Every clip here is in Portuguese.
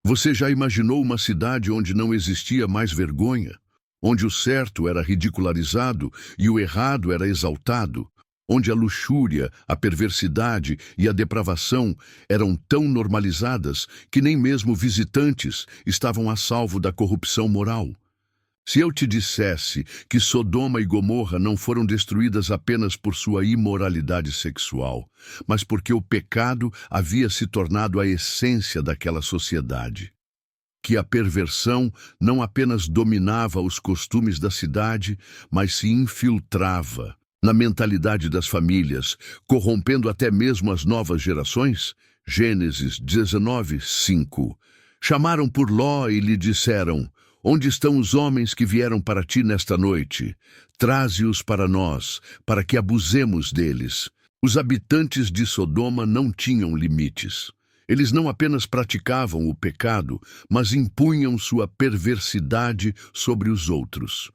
Você já imaginou uma cidade onde não existia mais vergonha? Onde o certo era ridicularizado e o errado era exaltado? Onde a luxúria, a perversidade e a depravação eram tão normalizadas que nem mesmo visitantes estavam a salvo da corrupção moral? Se eu te dissesse que Sodoma e Gomorra não foram destruídas apenas por sua imoralidade sexual, mas porque o pecado havia se tornado a essência daquela sociedade, que a perversão não apenas dominava os costumes da cidade, mas se infiltrava na mentalidade das famílias, corrompendo até mesmo as novas gerações? Gênesis 19:5. Chamaram por Ló e lhe disseram: Onde estão os homens que vieram para ti nesta noite? Traze-os para nós, para que abusemos deles. Os habitantes de Sodoma não tinham limites. Eles não apenas praticavam o pecado, mas impunham sua perversidade sobre os outros.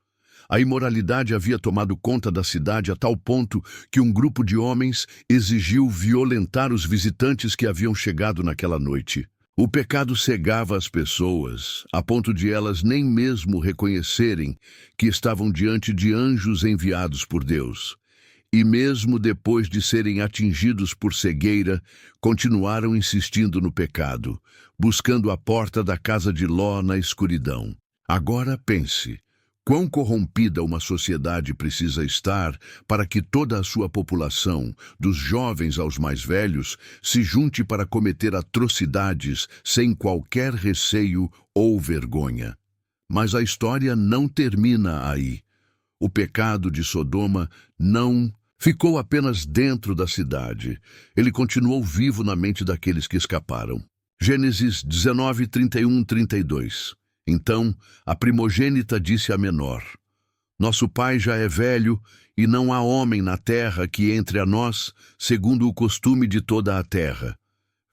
A imoralidade havia tomado conta da cidade a tal ponto que um grupo de homens exigiu violentar os visitantes que haviam chegado naquela noite. O pecado cegava as pessoas, a ponto de elas nem mesmo reconhecerem que estavam diante de anjos enviados por Deus. E mesmo depois de serem atingidos por cegueira, continuaram insistindo no pecado, buscando a porta da casa de Ló na escuridão. Agora pense. Quão corrompida uma sociedade precisa estar para que toda a sua população, dos jovens aos mais velhos, se junte para cometer atrocidades sem qualquer receio ou vergonha? Mas a história não termina aí. O pecado de Sodoma não ficou apenas dentro da cidade. Ele continuou vivo na mente daqueles que escaparam. Gênesis 19, 31, 32. Então, a primogênita disse à menor: Nosso pai já é velho, e não há homem na terra que entre a nós, segundo o costume de toda a terra.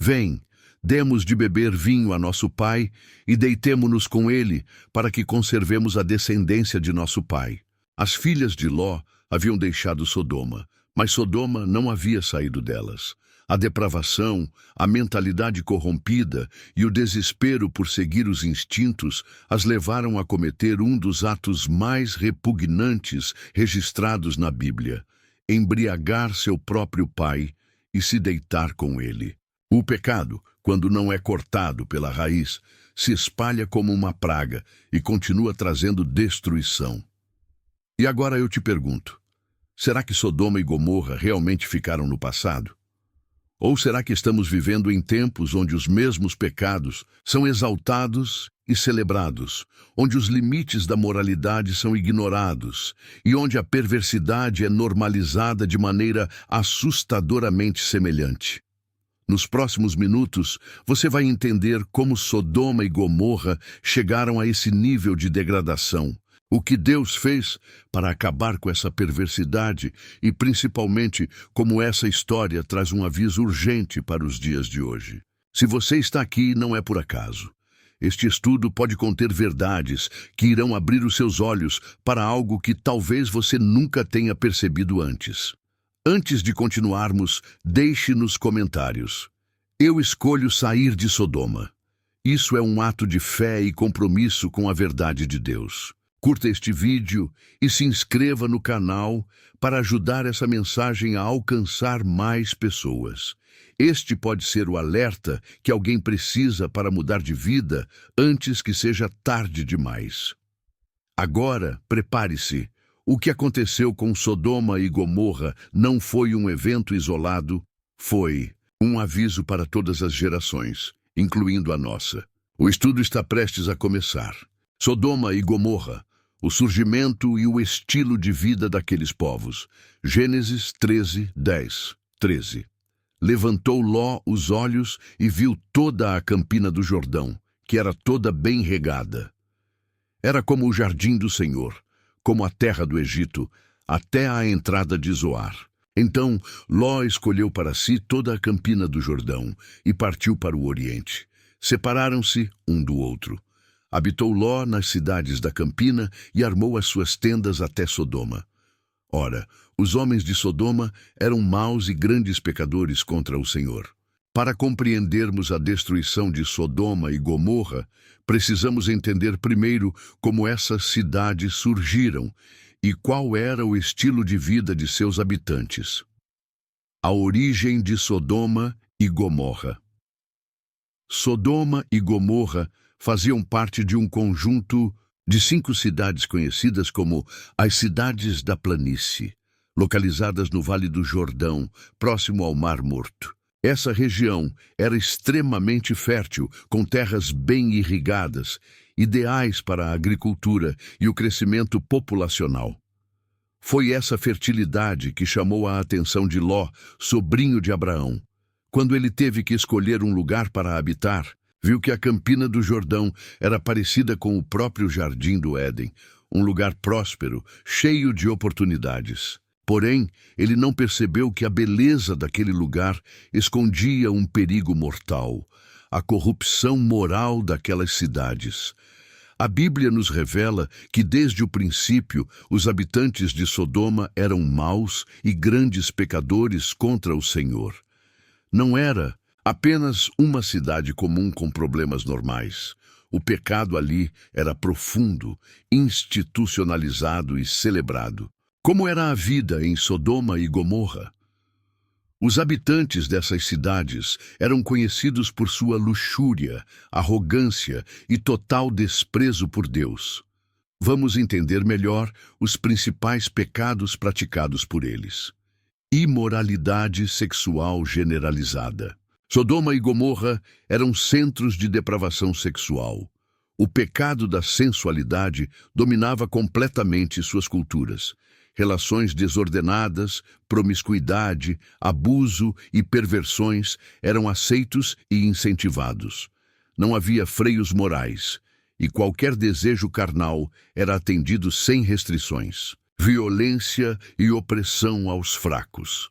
Vem, demos de beber vinho a nosso pai, e deitemo-nos com ele, para que conservemos a descendência de nosso pai. As filhas de Ló haviam deixado Sodoma, mas Sodoma não havia saído delas. A depravação, a mentalidade corrompida e o desespero por seguir os instintos as levaram a cometer um dos atos mais repugnantes registrados na Bíblia: embriagar seu próprio pai e se deitar com ele. O pecado, quando não é cortado pela raiz, se espalha como uma praga e continua trazendo destruição. E agora eu te pergunto: será que Sodoma e Gomorra realmente ficaram no passado? Ou será que estamos vivendo em tempos onde os mesmos pecados são exaltados e celebrados, onde os limites da moralidade são ignorados e onde a perversidade é normalizada de maneira assustadoramente semelhante? Nos próximos minutos, você vai entender como Sodoma e Gomorra chegaram a esse nível de degradação, o que Deus fez para acabar com essa perversidade e, principalmente, como essa história traz um aviso urgente para os dias de hoje. Se você está aqui, não é por acaso. Este estudo pode conter verdades que irão abrir os seus olhos para algo que talvez você nunca tenha percebido antes. Antes de continuarmos, deixe nos comentários: Eu escolho sair de Sodoma. Isso é um ato de fé e compromisso com a verdade de Deus. Curta este vídeo e se inscreva no canal para ajudar essa mensagem a alcançar mais pessoas. Este pode ser o alerta que alguém precisa para mudar de vida antes que seja tarde demais. Agora, prepare-se. O que aconteceu com Sodoma e Gomorra não foi um evento isolado, foi um aviso para todas as gerações, incluindo a nossa. O estudo está prestes a começar. Sodoma e Gomorra, o surgimento e o estilo de vida daqueles povos. Gênesis 13, 10, 13. Levantou Ló os olhos e viu toda a campina do Jordão, que era toda bem regada. Era como o jardim do Senhor, como a terra do Egito, até a entrada de Zoar. Então Ló escolheu para si toda a campina do Jordão e partiu para o Oriente. Separaram-se um do outro. Habitou Ló nas cidades da campina e armou as suas tendas até Sodoma. Ora, os homens de Sodoma eram maus e grandes pecadores contra o Senhor. Para compreendermos a destruição de Sodoma e Gomorra, precisamos entender primeiro como essas cidades surgiram e qual era o estilo de vida de seus habitantes. A origem de Sodoma e Gomorra. Sodoma e Gomorra faziam parte de um conjunto de 5 cidades conhecidas como as Cidades da Planície, localizadas no Vale do Jordão, próximo ao Mar Morto. Essa região era extremamente fértil, com terras bem irrigadas, ideais para a agricultura e o crescimento populacional. Foi essa fertilidade que chamou a atenção de Ló, sobrinho de Abraão. Quando ele teve que escolher um lugar para habitar, viu que a Campina do Jordão era parecida com o próprio Jardim do Éden, um lugar próspero, cheio de oportunidades. Porém, ele não percebeu que a beleza daquele lugar escondia um perigo mortal, a corrupção moral daquelas cidades. A Bíblia nos revela que desde o princípio os habitantes de Sodoma eram maus e grandes pecadores contra o Senhor. Não era apenas uma cidade comum com problemas normais. O pecado ali era profundo, institucionalizado e celebrado. Como era a vida em Sodoma e Gomorra? Os habitantes dessas cidades eram conhecidos por sua luxúria, arrogância e total desprezo por Deus. Vamos entender melhor os principais pecados praticados por eles. Imoralidade sexual generalizada. Sodoma e Gomorra eram centros de depravação sexual. O pecado da sensualidade dominava completamente suas culturas. Relações desordenadas, promiscuidade, abuso e perversões eram aceitos e incentivados. Não havia freios morais, e qualquer desejo carnal era atendido sem restrições. Violência e opressão aos fracos.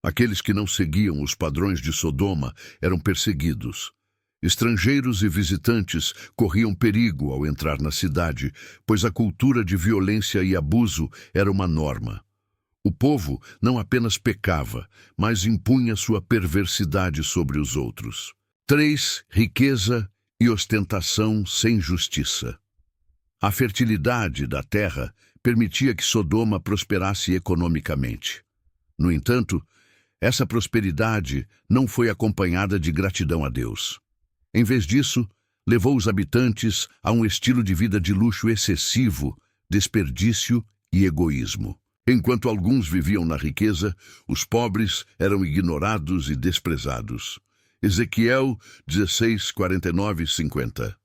Aqueles que não seguiam os padrões de Sodoma eram perseguidos. Estrangeiros e visitantes corriam perigo ao entrar na cidade, pois a cultura de violência e abuso era uma norma. O povo não apenas pecava, mas impunha sua perversidade sobre os outros. 3. Riqueza e ostentação sem justiça. A fertilidade da terra permitia que Sodoma prosperasse economicamente. No entanto, essa prosperidade não foi acompanhada de gratidão a Deus. Em vez disso, levou os habitantes a um estilo de vida de luxo excessivo, desperdício e egoísmo. Enquanto alguns viviam na riqueza, os pobres eram ignorados e desprezados. Ezequiel 16, 49 e 50.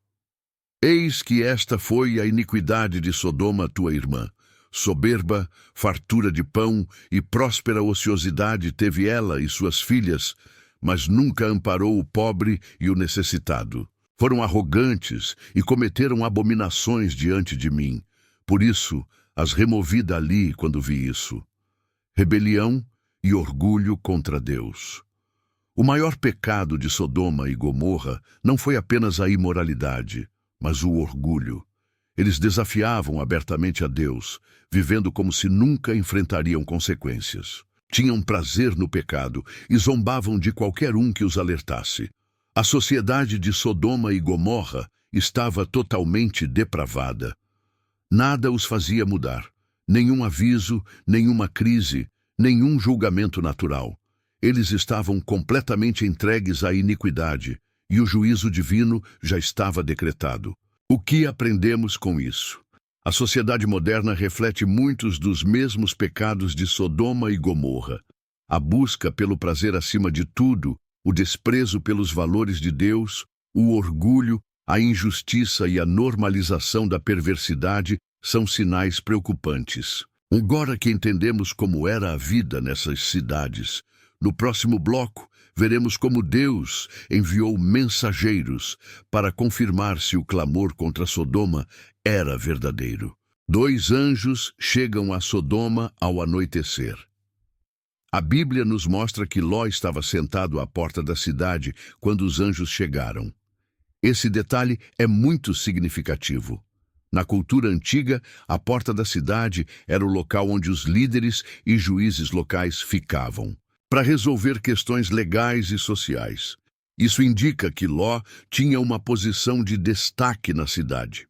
Eis que esta foi a iniquidade de Sodoma, tua irmã. Soberba, fartura de pão e próspera ociosidade teve ela e suas filhas, mas nunca amparou o pobre e o necessitado. Foram arrogantes e cometeram abominações diante de mim. Por isso, as removi dali quando vi isso. Rebelião e orgulho contra Deus. O maior pecado de Sodoma e Gomorra não foi apenas a imoralidade, mas o orgulho. Eles desafiavam abertamente a Deus, vivendo como se nunca enfrentariam consequências. Tinham prazer no pecado e zombavam de qualquer um que os alertasse. A sociedade de Sodoma e Gomorra estava totalmente depravada. Nada os fazia mudar. Nenhum aviso, nenhuma crise, nenhum julgamento natural. Eles estavam completamente entregues à iniquidade, e o juízo divino já estava decretado. O que aprendemos com isso? A sociedade moderna reflete muitos dos mesmos pecados de Sodoma e Gomorra. A busca pelo prazer acima de tudo, o desprezo pelos valores de Deus, o orgulho, a injustiça e a normalização da perversidade são sinais preocupantes. Agora que entendemos como era a vida nessas cidades, no próximo bloco veremos como Deus enviou mensageiros para confirmar se o clamor contra Sodoma era verdadeiro. 2 anjos chegam a Sodoma ao anoitecer. A Bíblia nos mostra que Ló estava sentado à porta da cidade quando os anjos chegaram. Esse detalhe é muito significativo. Na cultura antiga, a porta da cidade era o local onde os líderes e juízes locais ficavam. para resolver questões legais e sociais. Isso indica que Ló tinha uma posição de destaque na cidade.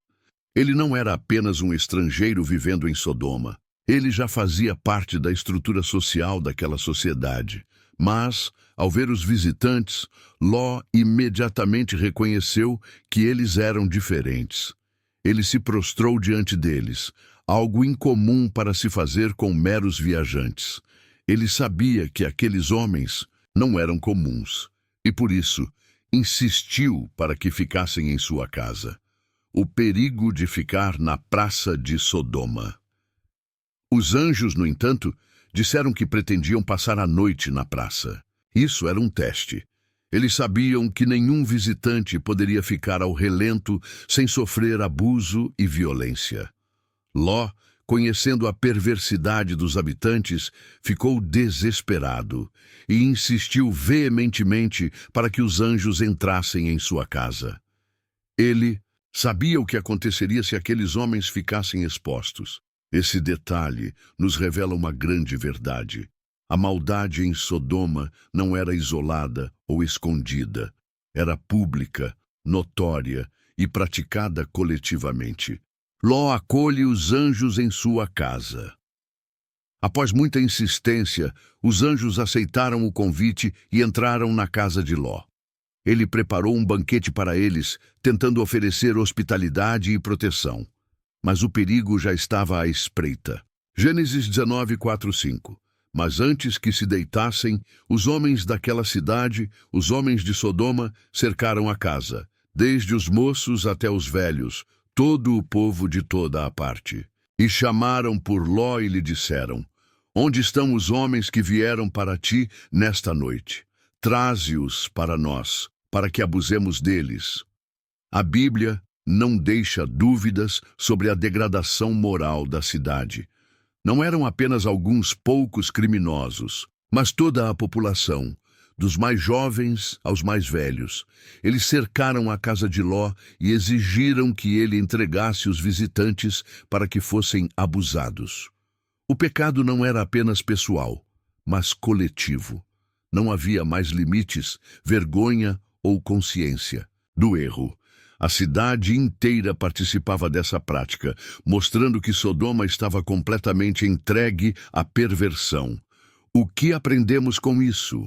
Ele não era apenas um estrangeiro vivendo em Sodoma. Ele já fazia parte da estrutura social daquela sociedade. Mas, ao ver os visitantes, Ló imediatamente reconheceu que eles eram diferentes. Ele se prostrou diante deles, algo incomum para se fazer com meros viajantes. Ele sabia que aqueles homens não eram comuns, e por isso insistiu para que ficassem em sua casa. O perigo de ficar na praça de Sodoma. Os anjos, no entanto, disseram que pretendiam passar a noite na praça. Isso era um teste. Eles sabiam que nenhum visitante poderia ficar ao relento sem sofrer abuso e violência. Ló, conhecendo a perversidade dos habitantes, ficou desesperado e insistiu veementemente para que os anjos entrassem em sua casa. Ele sabia o que aconteceria se aqueles homens ficassem expostos. Esse detalhe nos revela uma grande verdade. A maldade em Sodoma não era isolada ou escondida. Era pública, notória e praticada coletivamente. Ló acolhe os anjos em sua casa. Após muita insistência, os anjos aceitaram o convite e entraram na casa de Ló. Ele preparou um banquete para eles, tentando oferecer hospitalidade e proteção. Mas o perigo já estava à espreita. Gênesis 19, 4, 5. Mas antes que se deitassem, os homens daquela cidade, os homens de Sodoma, cercaram a casa, desde os moços até os velhos, todo o povo de toda a parte. E chamaram por Ló e lhe disseram: Onde estão os homens que vieram para ti nesta noite? Traze-os para nós, para que abusemos deles. A Bíblia não deixa dúvidas sobre a degradação moral da cidade. Não eram apenas alguns poucos criminosos, mas toda a população, dos mais jovens aos mais velhos. Eles cercaram a casa de Ló e exigiram que ele entregasse os visitantes para que fossem abusados. O pecado não era apenas pessoal, mas coletivo. Não havia mais limites, vergonha ou consciência do erro. A cidade inteira participava dessa prática, mostrando que Sodoma estava completamente entregue à perversão. O que aprendemos com isso?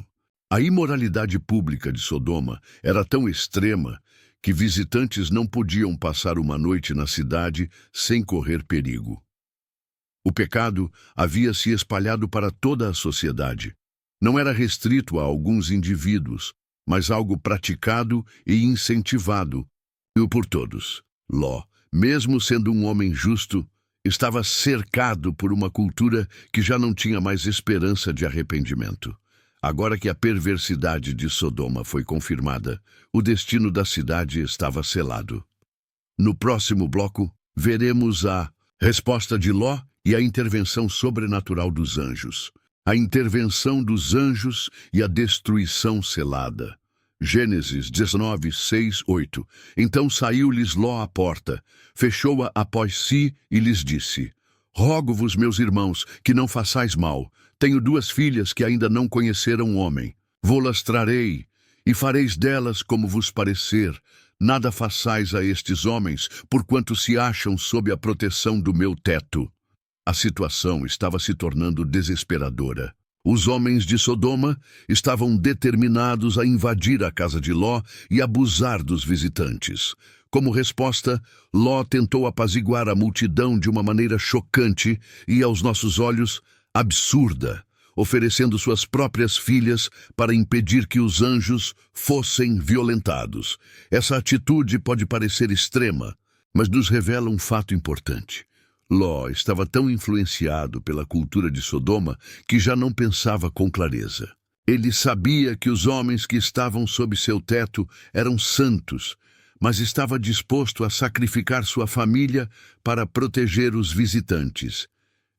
A imoralidade pública de Sodoma era tão extrema que visitantes não podiam passar uma noite na cidade sem correr perigo. O pecado havia se espalhado para toda a sociedade. Não era restrito a alguns indivíduos, mas algo praticado e incentivado por todos. Ló, mesmo sendo um homem justo, estava cercado por uma cultura que já não tinha mais esperança de arrependimento. Agora que a perversidade de Sodoma foi confirmada, o destino da cidade estava selado. No próximo bloco, veremos a resposta de Ló e a intervenção sobrenatural dos anjos. A intervenção dos anjos e a destruição selada. Gênesis 19, 6, 8. Então saiu-lhes Ló à porta, fechou-a após si e lhes disse: Rogo-vos, meus irmãos, que não façais mal. Tenho 2 filhas que ainda não conheceram homem. Vô-las trarei, e fareis delas como vos parecer. Nada façais a estes homens, porquanto se acham sob a proteção do meu teto. A situação estava se tornando desesperadora. Os homens de Sodoma estavam determinados a invadir a casa de Ló e abusar dos visitantes. Como resposta, Ló tentou apaziguar a multidão de uma maneira chocante e, aos nossos olhos, absurda, oferecendo suas próprias filhas para impedir que os anjos fossem violentados. Essa atitude pode parecer extrema, mas nos revela um fato importante. Ló estava tão influenciado pela cultura de Sodoma que já não pensava com clareza. Ele sabia que os homens que estavam sob seu teto eram santos, mas estava disposto a sacrificar sua família para proteger os visitantes.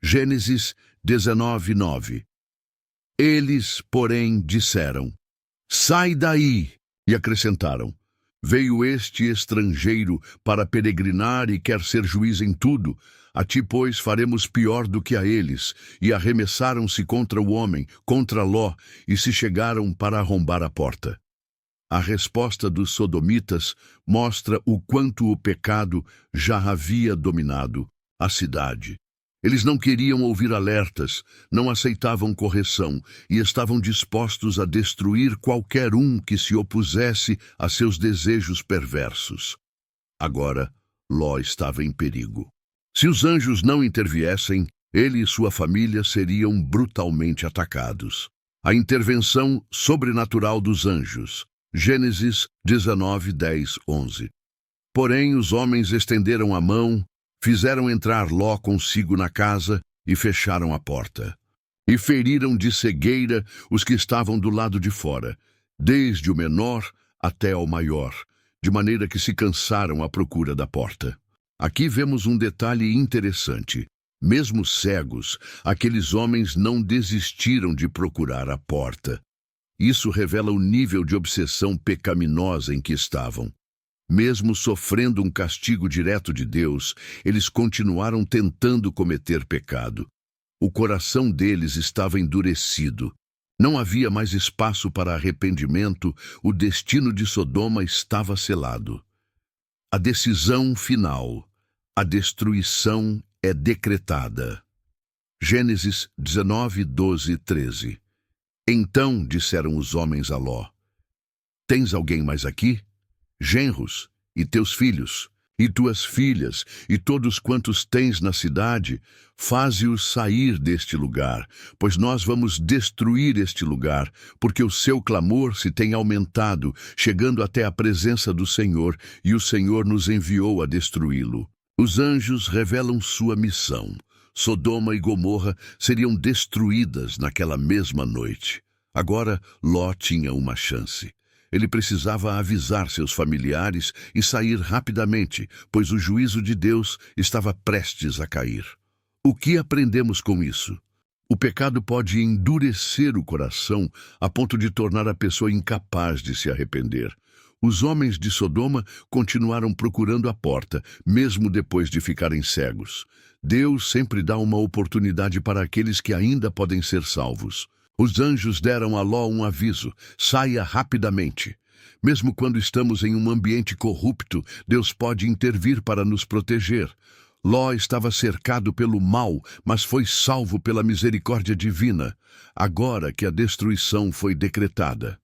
Gênesis 19, 9. Eles, porém, disseram: Sai daí! E acrescentaram: Veio este estrangeiro para peregrinar e quer ser juiz em tudo. A ti, pois, faremos pior do que a eles. E arremessaram-se contra o homem, contra Ló, e se chegaram para arrombar a porta. A resposta dos sodomitas mostra o quanto o pecado já havia dominado a cidade. Eles não queriam ouvir alertas, não aceitavam correção e estavam dispostos a destruir qualquer um que se opusesse a seus desejos perversos. Agora, Ló estava em perigo. Se os anjos não interviessem, ele e sua família seriam brutalmente atacados. A intervenção sobrenatural dos anjos. Gênesis 19, 10, 11. Porém, os homens estenderam a mão, fizeram entrar Ló consigo na casa e fecharam a porta. E feriram de cegueira os que estavam do lado de fora, desde o menor até ao maior, de maneira que se cansaram à procura da porta. Aqui vemos um detalhe interessante. Mesmo cegos, aqueles homens não desistiram de procurar a porta. Isso revela o nível de obsessão pecaminosa em que estavam. Mesmo sofrendo um castigo direto de Deus, eles continuaram tentando cometer pecado. O coração deles estava endurecido. Não havia mais espaço para arrependimento, o destino de Sodoma estava selado. A decisão final, a destruição é decretada. Gênesis 19, 12 e 13. Então disseram os homens a Ló: Tens alguém mais aqui? Genros, e teus filhos, e tuas filhas, e todos quantos tens na cidade, faze-os sair deste lugar, pois nós vamos destruir este lugar, porque o seu clamor se tem aumentado, chegando até a presença do Senhor, e o Senhor nos enviou a destruí-lo. Os anjos revelam sua missão. Sodoma e Gomorra seriam destruídas naquela mesma noite. Agora, Ló tinha uma chance. Ele precisava avisar seus familiares e sair rapidamente, pois o juízo de Deus estava prestes a cair. O que aprendemos com isso? O pecado pode endurecer o coração a ponto de tornar a pessoa incapaz de se arrepender. Os homens de Sodoma continuaram procurando a porta, mesmo depois de ficarem cegos. Deus sempre dá uma oportunidade para aqueles que ainda podem ser salvos. Os anjos deram a Ló um aviso: saia rapidamente. Mesmo quando estamos em um ambiente corrupto, Deus pode intervir para nos proteger. Ló estava cercado pelo mal, mas foi salvo pela misericórdia divina, agora que a destruição foi decretada.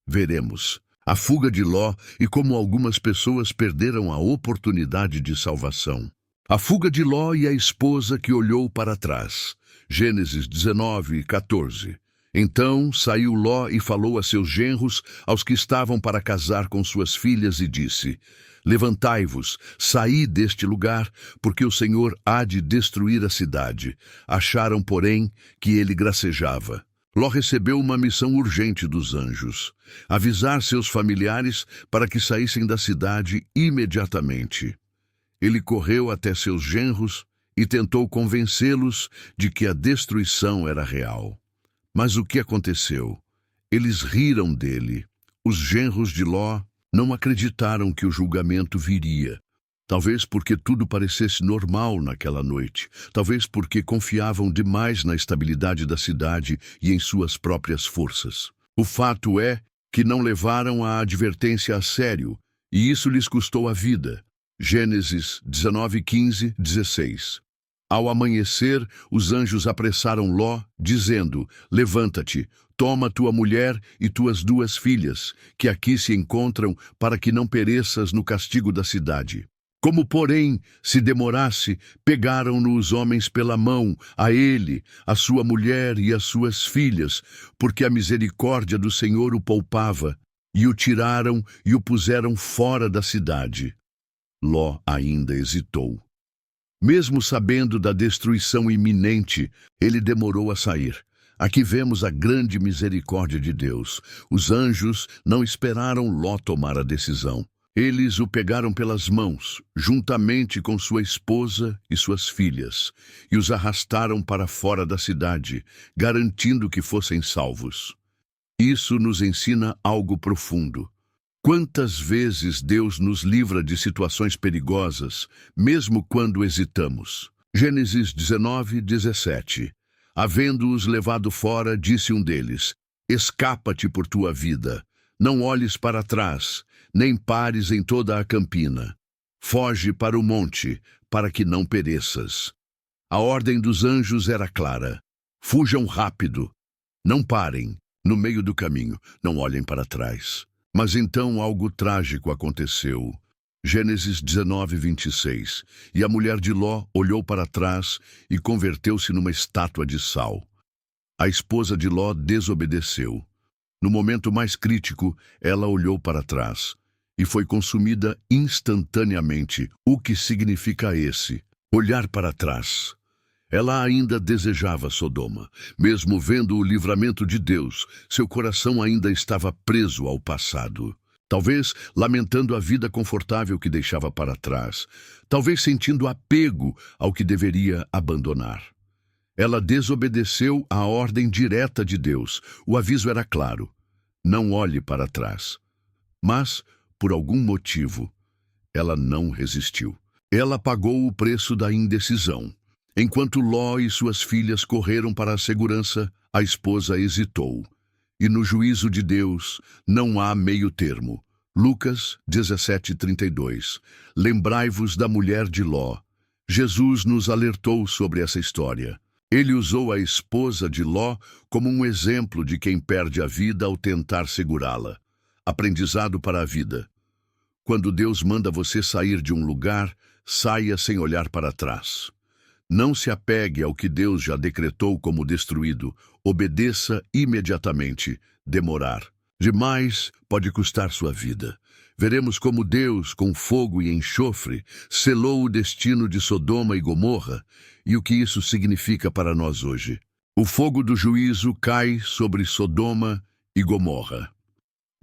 Veremos a fuga de Ló e como algumas pessoas perderam a oportunidade de salvação. A fuga de Ló e a esposa que olhou para trás. Gênesis 19, 14. Então saiu Ló e falou a seus genros, aos que estavam para casar com suas filhas, e disse: Levantai-vos, saí deste lugar, porque o Senhor há de destruir a cidade. Acharam, porém, que ele gracejava. Ló recebeu uma missão urgente dos anjos: avisar seus familiares para que saíssem da cidade imediatamente. Ele correu até seus genros e tentou convencê-los de que a destruição era real. Mas o que aconteceu? Eles riram dele. Os genros de Ló não acreditaram que o julgamento viria. Talvez porque tudo parecesse normal naquela noite. Talvez porque confiavam demais na estabilidade da cidade e em suas próprias forças. O fato é que não levaram a advertência a sério, e isso lhes custou a vida. Gênesis 19, 15, 16. Ao amanhecer, os anjos apressaram Ló, dizendo: Levanta-te, toma tua mulher e tuas 2 filhas, que aqui se encontram, para que não pereças no castigo da cidade. Como, porém, se demorasse, pegaram-no os homens pela mão, a ele, a sua mulher e as suas filhas, porque a misericórdia do Senhor o poupava, e o tiraram e o puseram fora da cidade. Ló ainda hesitou. Mesmo sabendo da destruição iminente, ele demorou a sair. Aqui vemos a grande misericórdia de Deus. Os anjos não esperaram Ló tomar a decisão. Eles o pegaram pelas mãos, juntamente com sua esposa e suas filhas, e os arrastaram para fora da cidade, garantindo que fossem salvos. Isso nos ensina algo profundo. Quantas vezes Deus nos livra de situações perigosas, mesmo quando hesitamos? Gênesis 19:17. Havendo-os levado fora, disse um deles: Escapa-te por tua vida, não olhes para trás, nem pares em toda a campina. Foge para o monte, para que não pereças. A ordem dos anjos era clara: fujam rápido, não parem no meio do caminho, não olhem para trás. Mas então algo trágico aconteceu. Gênesis 19:26. E a mulher de Ló olhou para trás e converteu-se numa estátua de sal. A esposa de Ló desobedeceu. No momento mais crítico, ela olhou para trás e foi consumida instantaneamente. O que significa esse? Olhar para trás. Ela ainda desejava Sodoma. Mesmo vendo o livramento de Deus, seu coração ainda estava preso ao passado. Talvez lamentando a vida confortável que deixava para trás. Talvez sentindo apego ao que deveria abandonar. Ela desobedeceu à ordem direta de Deus. O aviso era claro: não olhe para trás. Mas, por algum motivo, ela não resistiu. Ela pagou o preço da indecisão. Enquanto Ló e suas filhas correram para a segurança, a esposa hesitou. E no juízo de Deus não há meio termo. Lucas 17:32. Lembrai-vos da mulher de Ló. Jesus nos alertou sobre essa história. Ele usou a esposa de Ló como um exemplo de quem perde a vida ao tentar segurá-la. Aprendizado para a vida. Quando Deus manda você sair de um lugar, saia sem olhar para trás. Não se apegue ao que Deus já decretou como destruído. Obedeça imediatamente. Demorar demais pode custar sua vida. Veremos como Deus, com fogo e enxofre, selou o destino de Sodoma e Gomorra e o que isso significa para nós hoje. O fogo do juízo cai sobre Sodoma e Gomorra.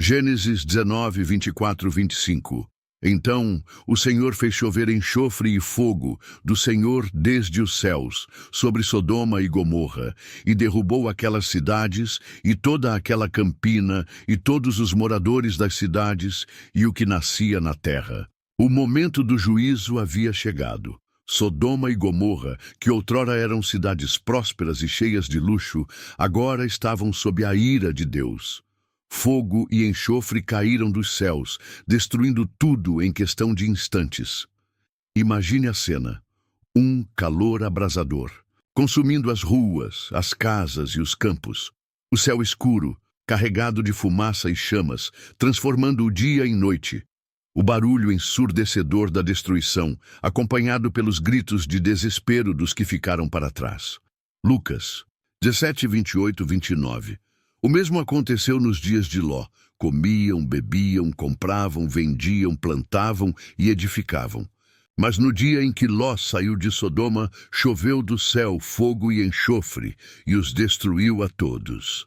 Gênesis 19:24-25. Então o Senhor fez chover enxofre e fogo do Senhor desde os céus sobre Sodoma e Gomorra, e derrubou aquelas cidades e toda aquela campina e todos os moradores das cidades e o que nascia na terra. O momento do juízo havia chegado. Sodoma e Gomorra, que outrora eram cidades prósperas e cheias de luxo, agora estavam sob a ira de Deus. Fogo e enxofre caíram dos céus, destruindo tudo em questão de instantes. Imagine a cena: um calor abrasador, consumindo as ruas, as casas e os campos. O céu escuro, carregado de fumaça e chamas, transformando o dia em noite. O barulho ensurdecedor da destruição, acompanhado pelos gritos de desespero dos que ficaram para trás. Lucas 17:28-29. O mesmo aconteceu nos dias de Ló. Comiam, bebiam, compravam, vendiam, plantavam e edificavam. Mas no dia em que Ló saiu de Sodoma, choveu do céu fogo e enxofre, e os destruiu a todos.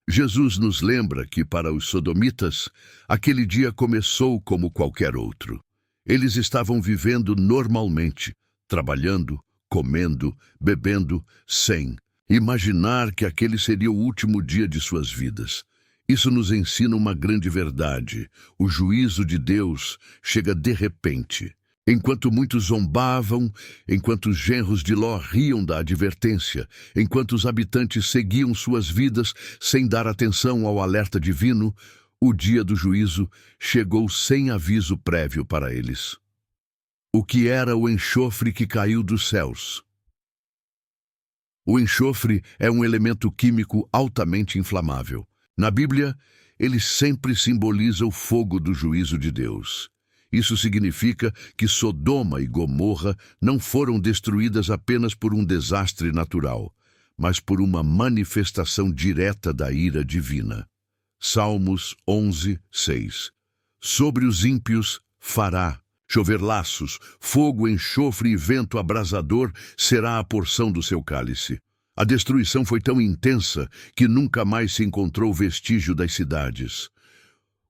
Jesus nos lembra que, para os sodomitas, aquele dia começou como qualquer outro. Eles estavam vivendo normalmente, trabalhando, comendo, bebendo, sem imaginar que aquele seria o último dia de suas vidas. Isso nos ensina uma grande verdade: o juízo de Deus chega de repente. Enquanto muitos zombavam, enquanto os genros de Ló riam da advertência, enquanto os habitantes seguiam suas vidas sem dar atenção ao alerta divino, o dia do juízo chegou sem aviso prévio para eles. O que era o enxofre que caiu dos céus? O enxofre é um elemento químico altamente inflamável. Na Bíblia, ele sempre simboliza o fogo do juízo de Deus. Isso significa que Sodoma e Gomorra não foram destruídas apenas por um desastre natural, mas por uma manifestação direta da ira divina. Salmos 11:6. Sobre os ímpios fará chover laços, fogo, enxofre e vento abrasador será a porção do seu cálice. A destruição foi tão intensa que nunca mais se encontrou vestígio das cidades.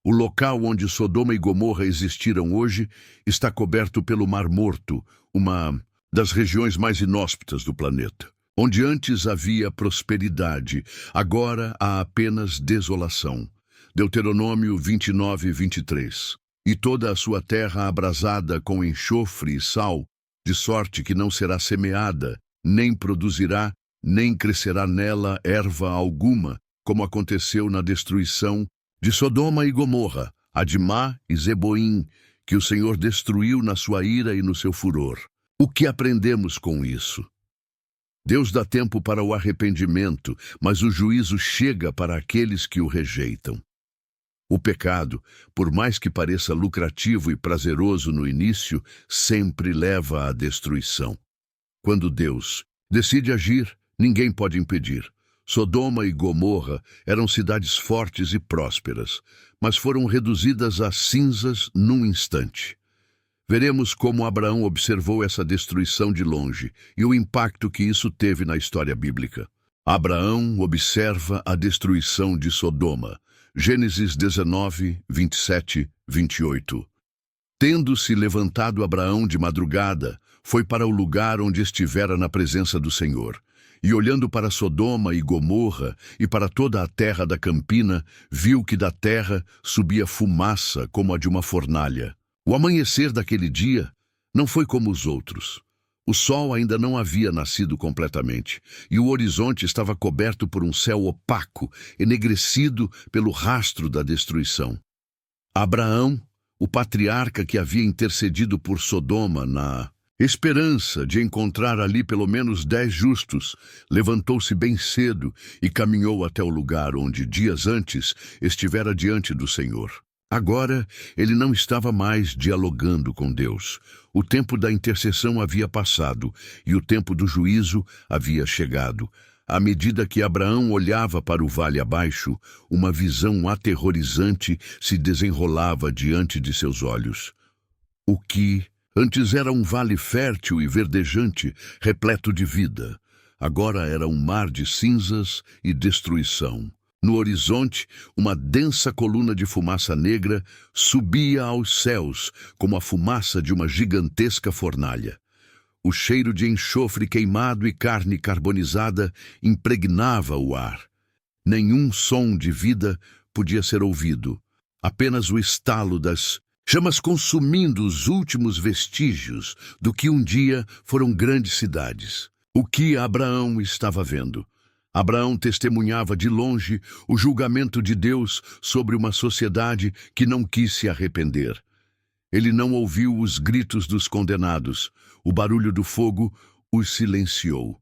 O local onde Sodoma e Gomorra existiram hoje está coberto pelo Mar Morto, uma das regiões mais inóspitas do planeta. Onde antes havia prosperidade, agora há apenas desolação. Deuteronômio 29:23. E toda a sua terra abrasada com enxofre e sal, de sorte que não será semeada, nem produzirá, nem crescerá nela erva alguma, como aconteceu na destruição de Sodoma e Gomorra, Admá e Zeboim, que o Senhor destruiu na sua ira e no seu furor. O que aprendemos com isso? Deus dá tempo para o arrependimento, mas o juízo chega para aqueles que o rejeitam. O pecado, por mais que pareça lucrativo e prazeroso no início, sempre leva à destruição. Quando Deus decide agir, ninguém pode impedir. Sodoma e Gomorra eram cidades fortes e prósperas, mas foram reduzidas a cinzas num instante. Veremos como Abraão observou essa destruição de longe e o impacto que isso teve na história bíblica. Abraão observa a destruição de Sodoma. Gênesis 19, 27, 28. Tendo-se levantado Abraão de madrugada, foi para o lugar onde estivera na presença do Senhor. E olhando para Sodoma e Gomorra e para toda a terra da campina, viu que da terra subia fumaça como a de uma fornalha. O amanhecer daquele dia não foi como os outros. O sol ainda não havia nascido completamente, e o horizonte estava coberto por um céu opaco, enegrecido pelo rastro da destruição. Abraão, o patriarca que havia intercedido por Sodoma na esperança de encontrar ali pelo menos 10 justos, levantou-se bem cedo e caminhou até o lugar onde, dias antes, estivera diante do Senhor. Agora, ele não estava mais dialogando com Deus. O tempo da intercessão havia passado e o tempo do juízo havia chegado. À medida que Abraão olhava para o vale abaixo, uma visão aterrorizante se desenrolava diante de seus olhos. O que antes era um vale fértil e verdejante, repleto de vida, agora era um mar de cinzas e destruição. No horizonte, uma densa coluna de fumaça negra subia aos céus, como a fumaça de uma gigantesca fornalha. O cheiro de enxofre queimado e carne carbonizada impregnava o ar. Nenhum som de vida podia ser ouvido, apenas o estalo das chamas consumindo os últimos vestígios do que um dia foram grandes cidades. O que Abraão estava vendo? Abraão testemunhava de longe o julgamento de Deus sobre uma sociedade que não quis se arrepender. Ele não ouviu os gritos dos condenados, o barulho do fogo os silenciou.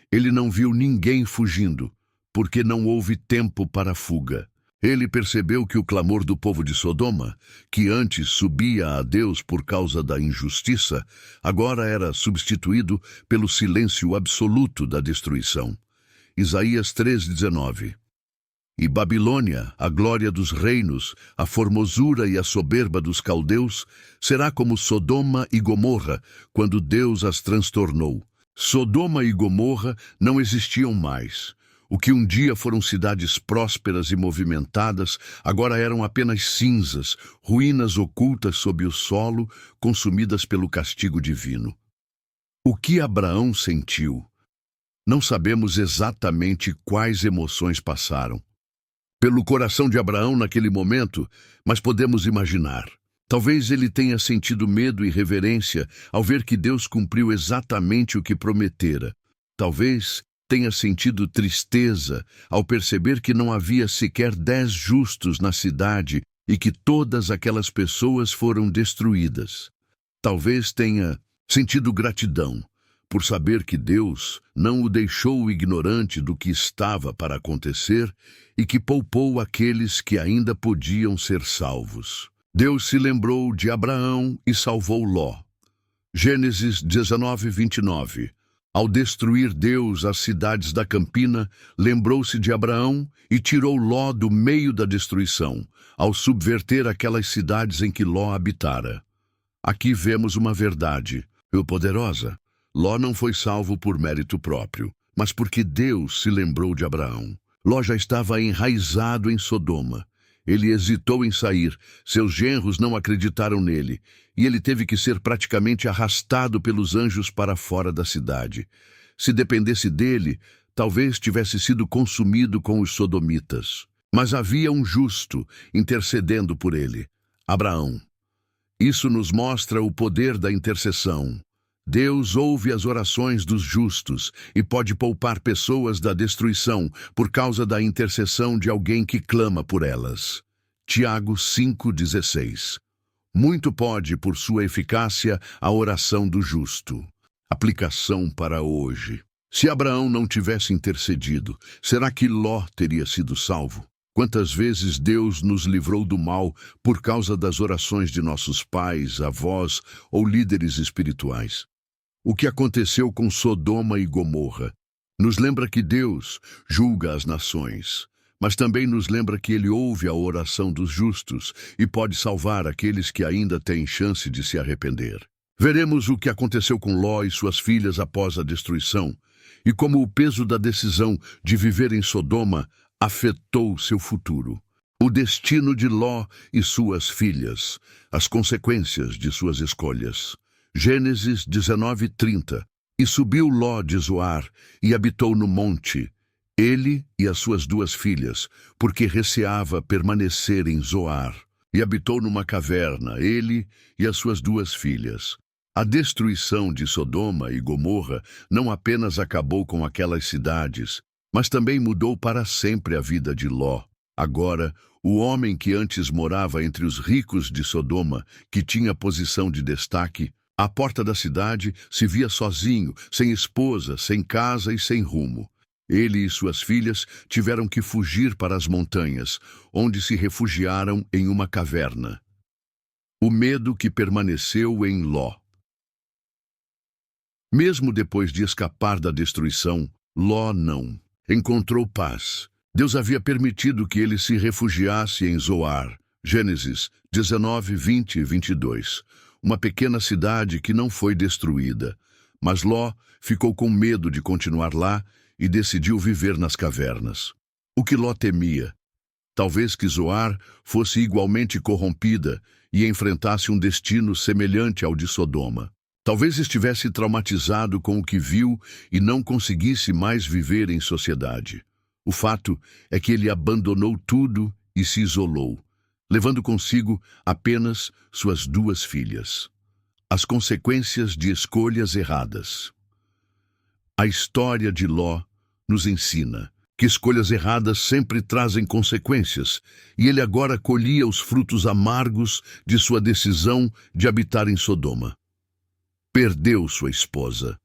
Ele não viu ninguém fugindo, porque não houve tempo para fuga. Ele percebeu que o clamor do povo de Sodoma, que antes subia a Deus por causa da injustiça, agora era substituído pelo silêncio absoluto da destruição. Isaías 3,19. E Babilônia, a glória dos reinos, a formosura e a soberba dos caldeus, será como Sodoma e Gomorra, quando Deus as transtornou. Sodoma e Gomorra não existiam mais. O que um dia foram cidades prósperas e movimentadas, agora eram apenas cinzas, ruínas ocultas sob o solo, consumidas pelo castigo divino. O que Abraão sentiu? Não sabemos exatamente quais emoções passaram pelo coração de Abraão naquele momento, mas podemos imaginar. Talvez ele tenha sentido medo e reverência ao ver que Deus cumpriu exatamente o que prometera. Talvez tenha sentido tristeza ao perceber que não havia sequer 10 justos na cidade e que todas aquelas pessoas foram destruídas. Talvez tenha sentido gratidão por saber que Deus não o deixou ignorante do que estava para acontecer e que poupou aqueles que ainda podiam ser salvos. Deus se lembrou de Abraão e salvou Ló. Gênesis 19, 29. Ao destruir Deus as cidades da campina, lembrou-se de Abraão e tirou Ló do meio da destruição, ao subverter aquelas cidades em que Ló habitara. Aqui vemos uma verdade, poderosa. Ló não foi salvo por mérito próprio, mas porque Deus se lembrou de Abraão. Ló já estava enraizado em Sodoma. Ele hesitou em sair, seus genros não acreditaram nele, e ele teve que ser praticamente arrastado pelos anjos para fora da cidade. Se dependesse dele, talvez tivesse sido consumido com os sodomitas. Mas havia um justo intercedendo por ele, Abraão. Isso nos mostra o poder da intercessão. Deus ouve as orações dos justos e pode poupar pessoas da destruição por causa da intercessão de alguém que clama por elas. Tiago 5,16. Muito pode, por sua eficácia, a oração do justo. Aplicação para hoje. Se Abraão não tivesse intercedido, será que Ló teria sido salvo? Quantas vezes Deus nos livrou do mal por causa das orações de nossos pais, avós ou líderes espirituais? O que aconteceu com Sodoma e Gomorra nos lembra que Deus julga as nações, mas também nos lembra que Ele ouve a oração dos justos e pode salvar aqueles que ainda têm chance de se arrepender. Veremos o que aconteceu com Ló e suas filhas após a destruição, e como o peso da decisão de viver em Sodoma afetou seu futuro. O destino de Ló e suas filhas, as consequências de suas escolhas. Gênesis 19:30. E subiu Ló de Zoar e habitou no monte, ele e as suas duas filhas, porque receava permanecer em Zoar. E habitou numa caverna, ele e as suas duas filhas. A destruição de Sodoma e Gomorra não apenas acabou com aquelas cidades, mas também mudou para sempre a vida de Ló. Agora, o homem que antes morava entre os ricos de Sodoma, que tinha posição de destaque, à porta da cidade, se via sozinho, sem esposa, sem casa e sem rumo. Ele e suas filhas tiveram que fugir para as montanhas, onde se refugiaram em uma caverna. O medo que permaneceu em Ló. Mesmo depois de escapar da destruição, Ló não encontrou paz. Deus havia permitido que ele se refugiasse em Zoar. Gênesis 19:20 e 22. Uma pequena cidade que não foi destruída. Mas Ló ficou com medo de continuar lá e decidiu viver nas cavernas. O que Ló temia? Talvez que Zoar fosse igualmente corrompida e enfrentasse um destino semelhante ao de Sodoma. Talvez estivesse traumatizado com o que viu e não conseguisse mais viver em sociedade. O fato é que ele abandonou tudo e se isolou, levando consigo apenas suas duas filhas. As consequências de escolhas erradas. A história de Ló nos ensina que escolhas erradas sempre trazem consequências, e ele agora colhia os frutos amargos de sua decisão de habitar em Sodoma. Perdeu sua esposa.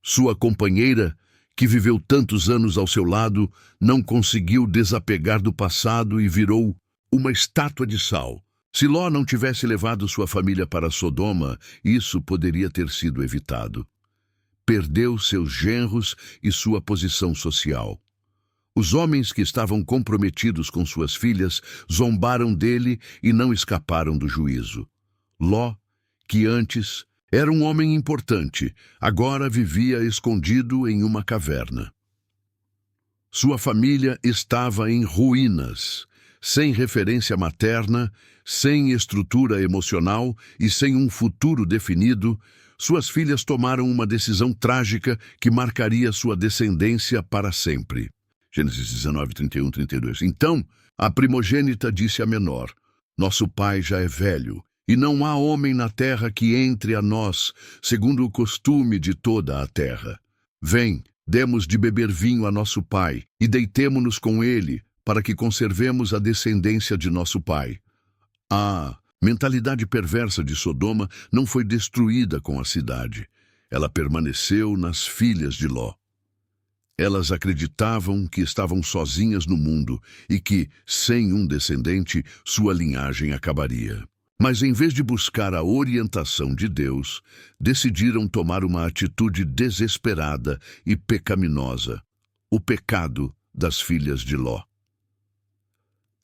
Sua companheira, que viveu tantos anos ao seu lado, não conseguiu desapegar do passado e virou uma estátua de sal. Se Ló não tivesse levado sua família para Sodoma, isso poderia ter sido evitado. Perdeu seus genros e sua posição social. Os homens que estavam comprometidos com suas filhas zombaram dele e não escaparam do juízo. Ló, que antes era um homem importante, agora vivia escondido em uma caverna. Sua família estava em ruínas, sem referência materna, sem estrutura emocional e sem um futuro definido. Suas filhas tomaram uma decisão trágica que marcaria sua descendência para sempre. Gênesis 19:31-32. Então, a primogênita disse à menor: Nosso pai já é velho, e não há homem na terra que entre a nós, segundo o costume de toda a terra. Vem, demos de beber vinho a nosso pai, e deitemo-nos com ele, para que conservemos a descendência de nosso pai. A mentalidade perversa de Sodoma não foi destruída com a cidade. Ela permaneceu nas filhas de Ló. Elas acreditavam que estavam sozinhas no mundo e que, sem um descendente, sua linhagem acabaria. Mas em vez de buscar a orientação de Deus, decidiram tomar uma atitude desesperada e pecaminosa: o pecado das filhas de Ló.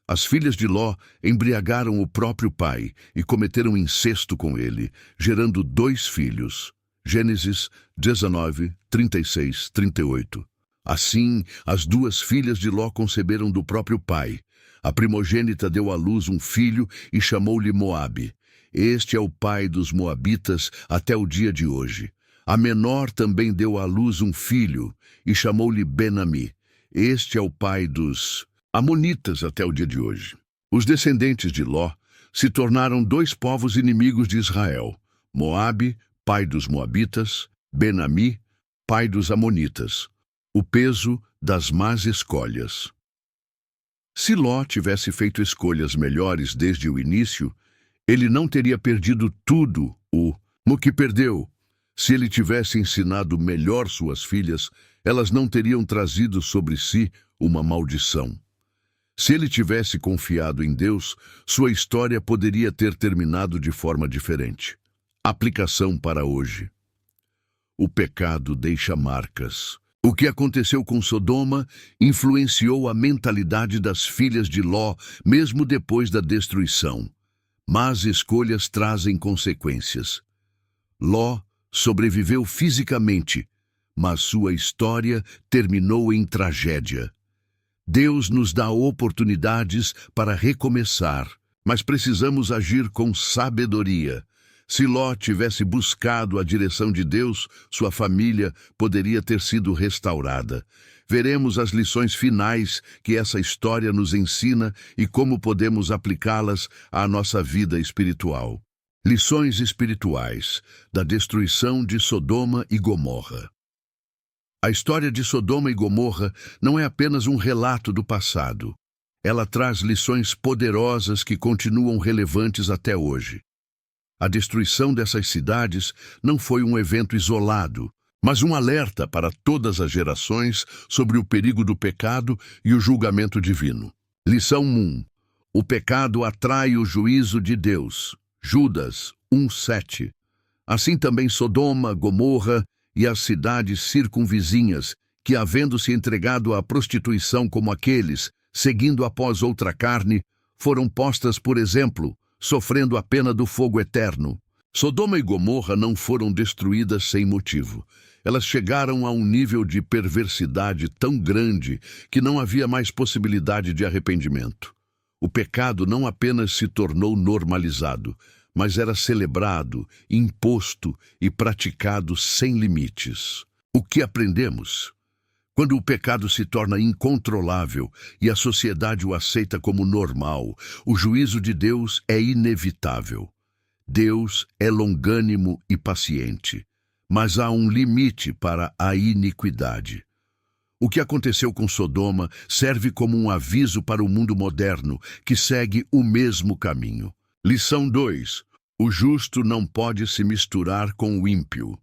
As filhas de Ló embriagaram o próprio pai e cometeram incesto com ele, gerando 2 filhos. Gênesis 19:36-38. Assim, as 2 filhas de Ló conceberam do próprio pai. A primogênita deu à luz um filho e chamou-lhe Moabe. Este é o pai dos moabitas até o dia de hoje. A menor também deu à luz um filho e chamou-lhe Ben-Ami. Este é o pai dos amonitas até o dia de hoje. Os descendentes de Ló se tornaram 2 povos inimigos de Israel: Moabe, pai dos Moabitas, Ben-Ami, pai dos Amonitas. O peso das más escolhas. Se Ló tivesse feito escolhas melhores desde o início, ele não teria perdido tudo o que perdeu. Se ele tivesse ensinado melhor suas filhas, elas não teriam trazido sobre si uma maldição. Se ele tivesse confiado em Deus, sua história poderia ter terminado de forma diferente. Aplicação para hoje. O pecado deixa marcas. O que aconteceu com Sodoma influenciou a mentalidade das filhas de Ló, mesmo depois da destruição. Más escolhas trazem consequências. Ló sobreviveu fisicamente, mas sua história terminou em tragédia. Deus nos dá oportunidades para recomeçar, mas precisamos agir com sabedoria. Se Ló tivesse buscado a direção de Deus, sua família poderia ter sido restaurada. Veremos as lições finais que essa história nos ensina e como podemos aplicá-las à nossa vida espiritual. Lições espirituais da destruição de Sodoma e Gomorra. A história de Sodoma e Gomorra não é apenas um relato do passado. Ela traz lições poderosas que continuam relevantes até hoje. A destruição dessas cidades não foi um evento isolado, mas um alerta para todas as gerações sobre o perigo do pecado e o julgamento divino. Lição 1. O pecado atrai o juízo de Deus. Judas 1:7. Assim também Sodoma, Gomorra e as cidades circunvizinhas, que havendo se entregado à prostituição como aqueles, seguindo após outra carne, foram postas por exemplo, sofrendo a pena do fogo eterno. Sodoma e Gomorra não foram destruídas sem motivo. Elas chegaram a um nível de perversidade tão grande que não havia mais possibilidade de arrependimento. O pecado não apenas se tornou normalizado, mas era celebrado, imposto e praticado sem limites. O que aprendemos? Quando o pecado se torna incontrolável e a sociedade o aceita como normal, o juízo de Deus é inevitável. Deus é longânimo e paciente, mas há um limite para a iniquidade. O que aconteceu com Sodoma serve como um aviso para o mundo moderno, que segue o mesmo caminho. Lição 2. O justo não pode se misturar com o ímpio.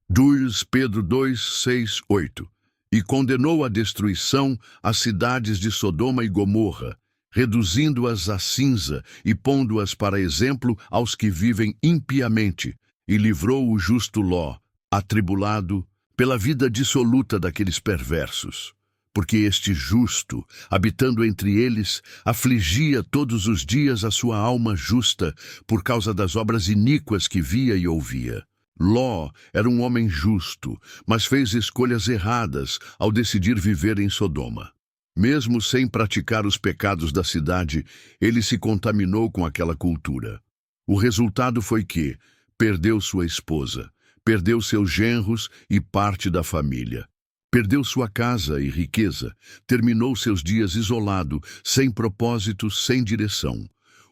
2 Pedro 2:6-8. E condenou à destruição as cidades de Sodoma e Gomorra, reduzindo-as a cinza e pondo-as para exemplo aos que vivem impiamente, e livrou o justo Ló, atribulado, pela vida dissoluta daqueles perversos. Porque este justo, habitando entre eles, afligia todos os dias a sua alma justa, por causa das obras iníquas que via e ouvia. Ló era um homem justo, mas fez escolhas erradas ao decidir viver em Sodoma. Mesmo sem praticar os pecados da cidade, ele se contaminou com aquela cultura. O resultado foi que perdeu sua esposa, perdeu seus genros e parte da família. Perdeu sua casa e riqueza, terminou seus dias isolado, sem propósito, sem direção.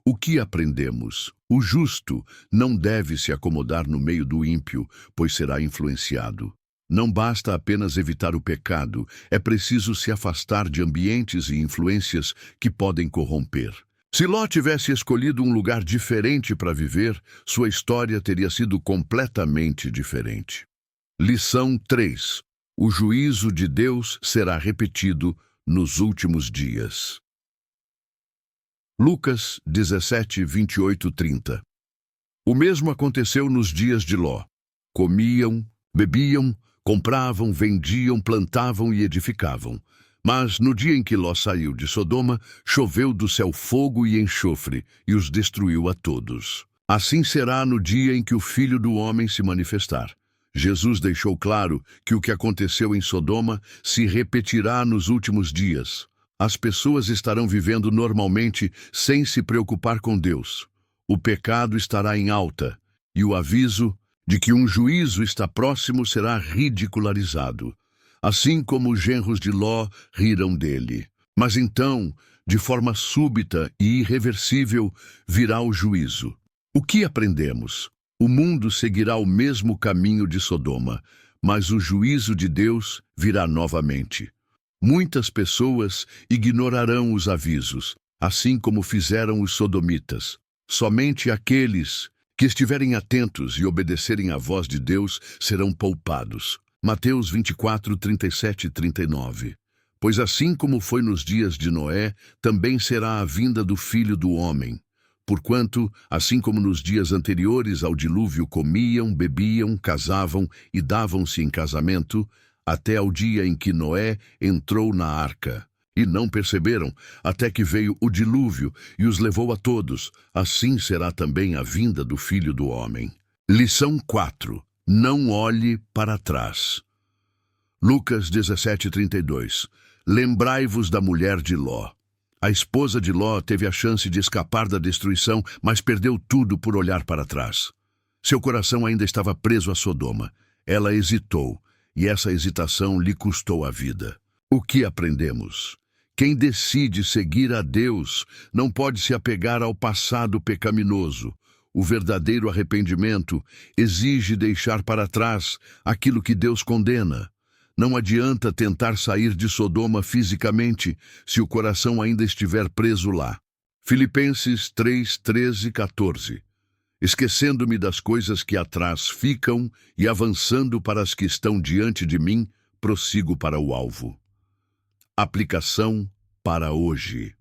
O que aprendemos? O justo não deve se acomodar no meio do ímpio, pois será influenciado. Não basta apenas evitar o pecado, é preciso se afastar de ambientes e influências que podem corromper. Se Ló tivesse escolhido um lugar diferente para viver, sua história teria sido completamente diferente. Lição 3. O juízo de Deus será repetido nos últimos dias. Lucas 17:28-30. O mesmo aconteceu nos dias de Ló. Comiam, bebiam, compravam, vendiam, plantavam e edificavam. Mas no dia em que Ló saiu de Sodoma, choveu do céu fogo e enxofre, e os destruiu a todos. Assim será no dia em que o Filho do Homem se manifestar. Jesus deixou claro que o que aconteceu em Sodoma se repetirá nos últimos dias. As pessoas estarão vivendo normalmente sem se preocupar com Deus. O pecado estará em alta, e o aviso de que um juízo está próximo será ridicularizado, assim como os genros de Ló riram dele. Mas então, de forma súbita e irreversível, virá o juízo. O que aprendemos? O mundo seguirá o mesmo caminho de Sodoma, mas o juízo de Deus virá novamente. Muitas pessoas ignorarão os avisos, assim como fizeram os sodomitas. Somente aqueles que estiverem atentos e obedecerem à voz de Deus serão poupados. Mateus 24, 37 e 39. Pois assim como foi nos dias de Noé, também será a vinda do Filho do Homem. Porquanto, assim como nos dias anteriores ao dilúvio comiam, bebiam, casavam e davam-se em casamento, até ao dia em que Noé entrou na arca. E não perceberam, até que veio o dilúvio e os levou a todos. Assim será também a vinda do Filho do Homem. Lição 4. Não olhe para trás. Lucas 17:32. Lembrai-vos da mulher de Ló. A esposa de Ló teve a chance de escapar da destruição, mas perdeu tudo por olhar para trás. Seu coração ainda estava preso a Sodoma. Ela hesitou, e essa hesitação lhe custou a vida. O que aprendemos? Quem decide seguir a Deus não pode se apegar ao passado pecaminoso. O verdadeiro arrependimento exige deixar para trás aquilo que Deus condena. Não adianta tentar sair de Sodoma fisicamente se o coração ainda estiver preso lá. Filipenses 3, 13 e 14. Esquecendo-me das coisas que atrás ficam e avançando para as que estão diante de mim, prossigo para o alvo. Aplicação para hoje.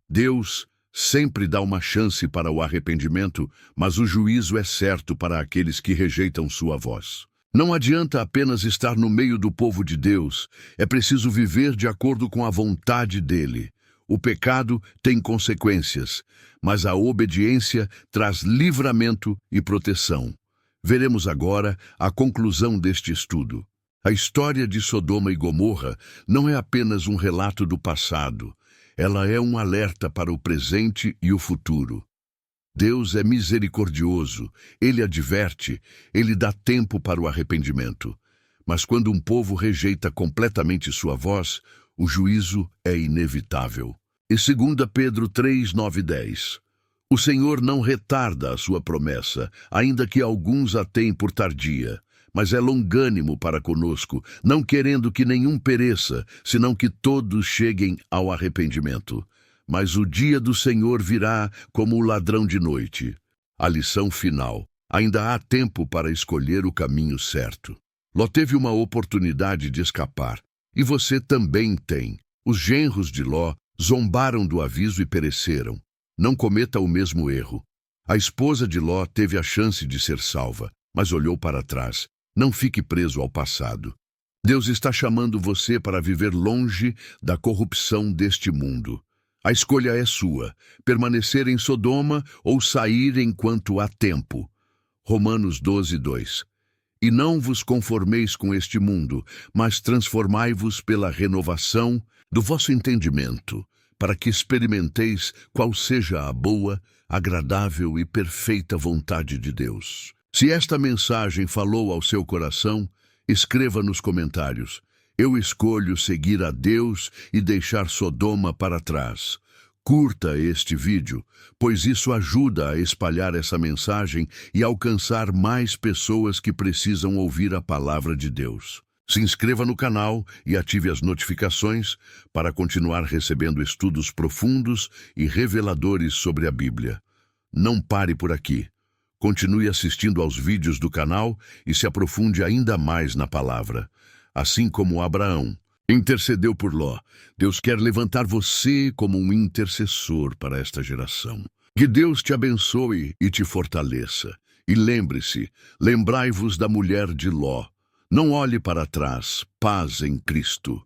Deus sempre dá uma chance para o arrependimento, mas o juízo é certo para aqueles que rejeitam sua voz. Não adianta apenas estar no meio do povo de Deus, é preciso viver de acordo com a vontade dele. O pecado tem consequências, mas a obediência traz livramento e proteção. Veremos agora a conclusão deste estudo. A história de Sodoma e Gomorra não é apenas um relato do passado, ela é um alerta para o presente e o futuro. Deus é misericordioso, Ele adverte, Ele dá tempo para o arrependimento. Mas quando um povo rejeita completamente sua voz, o juízo é inevitável. E 2 Pedro 3, 9 e 10. O Senhor não retarda a sua promessa, ainda que alguns a tenham por tardia, mas é longânimo para conosco, não querendo que nenhum pereça, senão que todos cheguem ao arrependimento. Mas o dia do Senhor virá como o ladrão de noite. A lição final. Ainda há tempo para escolher o caminho certo. Ló teve uma oportunidade de escapar, e você também tem. Os genros de Ló zombaram do aviso e pereceram. Não cometa o mesmo erro. A esposa de Ló teve a chance de ser salva, mas olhou para trás. Não fique preso ao passado. Deus está chamando você para viver longe da corrupção deste mundo. A escolha é sua, permanecer em Sodoma ou sair enquanto há tempo. Romanos 12, 2. E não vos conformeis com este mundo, mas transformai-vos pela renovação do vosso entendimento, para que experimenteis qual seja a boa, agradável e perfeita vontade de Deus. Se esta mensagem falou ao seu coração, escreva nos comentários: eu escolho seguir a Deus e deixar Sodoma para trás. Curta este vídeo, pois isso ajuda a espalhar essa mensagem e alcançar mais pessoas que precisam ouvir a palavra de Deus. Se inscreva no canal e ative as notificações para continuar recebendo estudos profundos e reveladores sobre a Bíblia. Não pare por aqui. Continue assistindo aos vídeos do canal e se aprofunde ainda mais na palavra. Assim como Abraão intercedeu por Ló, Deus quer levantar você como um intercessor para esta geração. Que Deus te abençoe e te fortaleça. E lembre-se, lembrai-vos da mulher de Ló. Não olhe para trás, paz em Cristo.